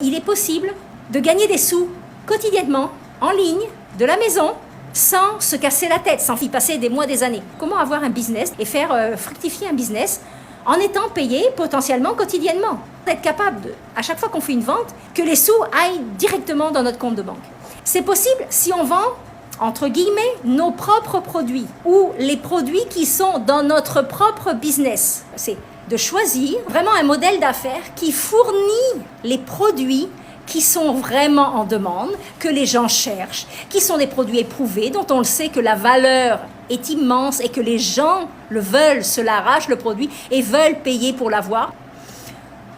Il est possible de gagner des sous quotidiennement, en ligne, de la maison, sans se casser la tête, sans y passer des mois, des années. Comment avoir un business et faire fructifier un business en étant payé potentiellement quotidiennement. Être capable, à chaque fois qu'on fait une vente, que les sous aillent directement dans notre compte de banque. C'est possible si on vend, entre guillemets, nos propres produits ou les produits qui sont dans notre propre business. C'est de choisir vraiment un modèle d'affaires qui fournit les produits qui sont vraiment en demande, que les gens cherchent, qui sont des produits éprouvés, dont on le sait que la valeur est immense et que les gens le veulent, se l'arrachent le produit et veulent payer pour l'avoir.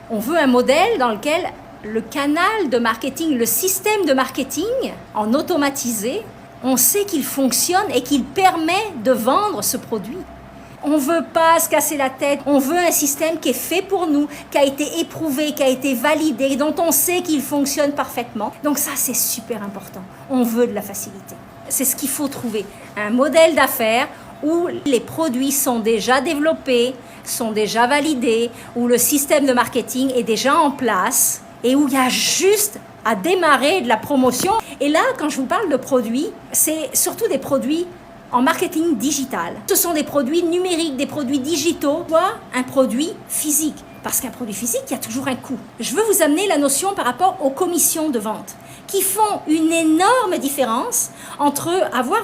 On veut un modèle dans lequel le canal de marketing, le système de marketing en automatisé, on sait qu'il fonctionne et qu'il permet de vendre ce produit. On ne veut pas se casser la tête, on veut un système qui est fait pour nous, qui a été éprouvé, qui a été validé, dont on sait qu'il fonctionne parfaitement. Donc ça, c'est super important. On veut de la facilité. C'est ce qu'il faut trouver. Un modèle d'affaires où les produits sont déjà développés, sont déjà validés, où le système de marketing est déjà en place et où il y a juste à démarrer de la promotion. Et là, quand je vous parle de produits, c'est surtout des produits en marketing digital. Ce sont des produits numériques, des produits digitaux, ou un produit physique. Parce qu'un produit physique, il y a toujours un coût. Je veux vous amener la notion par rapport aux commissions de vente, qui font une énorme différence entre avoir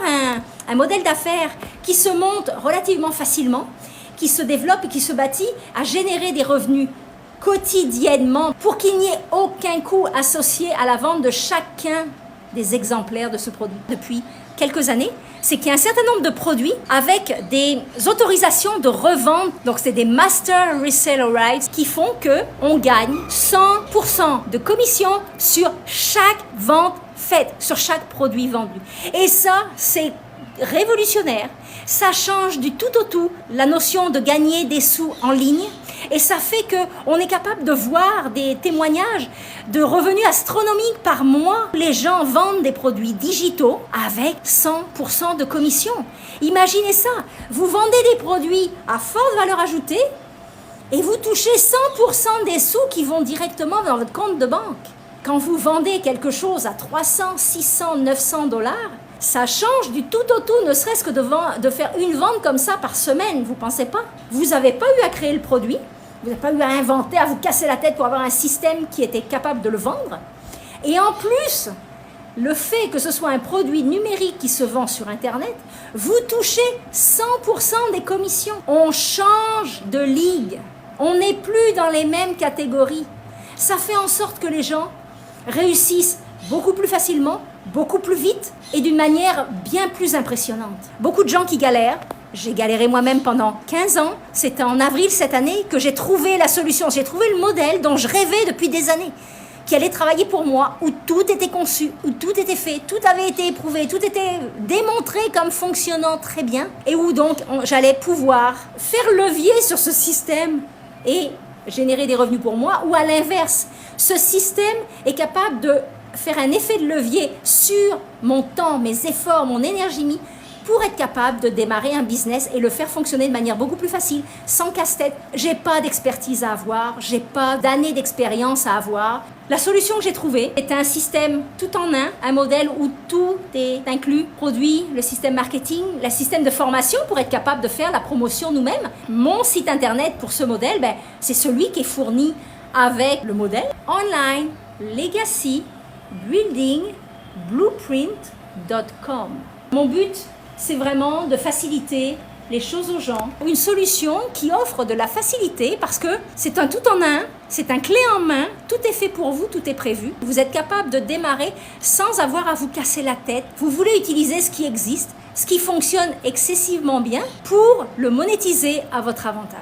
un modèle d'affaires qui se monte relativement facilement, qui se développe et qui se bâtit à générer des revenus quotidiennement pour qu'il n'y ait aucun coût associé à la vente de chacun des exemplaires de ce produit. Depuis quelques années, c'est qu'il y a un certain nombre de produits avec des autorisations de revente, donc c'est des Master Reseller Rights qui font qu'on gagne 100% de commission sur chaque vente faite, sur chaque produit vendu. Et ça, c'est révolutionnaire. Ça change du tout au tout la notion de gagner des sous en ligne et ça fait qu'on est capable de voir des témoignages de revenus astronomiques par mois. Les gens vendent des produits digitaux avec 100% de commission. Imaginez ça, vous vendez des produits à forte valeur ajoutée et vous touchez 100% des sous qui vont directement dans votre compte de banque. Quand vous vendez quelque chose à 300, 600, 900 $, ça change du tout au tout, ne serait-ce que de faire une vente comme ça par semaine, vous ne pensez pas? Vous n'avez pas eu à créer le produit, vous n'avez pas eu à inventer, à vous casser la tête pour avoir un système qui était capable de le vendre. Et en plus, le fait que ce soit un produit numérique qui se vend sur Internet, vous touchez 100% des commissions. On change de ligue, on n'est plus dans les mêmes catégories. Ça fait en sorte que les gens réussissent beaucoup plus facilement, beaucoup plus vite et d'une manière bien plus impressionnante. Beaucoup de gens qui galèrent, j'ai galéré moi-même pendant 15 ans, c'était en avril cette année que j'ai trouvé la solution, j'ai trouvé le modèle dont je rêvais depuis des années, qui allait travailler pour moi, où tout était conçu, où tout était fait, tout avait été éprouvé, tout était démontré comme fonctionnant très bien et où donc j'allais pouvoir faire levier sur ce système et générer des revenus pour moi, ou à l'inverse, ce système est capable de faire un effet de levier sur mon temps, mes efforts, mon énergie mise pour être capable de démarrer un business et le faire fonctionner de manière beaucoup plus facile, sans casse-tête. J'ai pas d'expertise à avoir, j'ai pas d'années d'expérience à avoir. La solution que j'ai trouvée est un système tout en un modèle où tout est inclus, produit, le système marketing, le système de formation pour être capable de faire la promotion nous-mêmes. Mon site internet pour ce modèle, c'est celui qui est fourni avec le modèle online Legacy Building Blueprint.com. Mon but, c'est vraiment de faciliter les choses aux gens. Une solution qui offre de la facilité parce que c'est un tout en un, c'est un clé en main, tout est fait pour vous, tout est prévu. Vous êtes capable de démarrer sans avoir à vous casser la tête. Vous voulez utiliser ce qui existe, ce qui fonctionne excessivement bien pour le monétiser à votre avantage.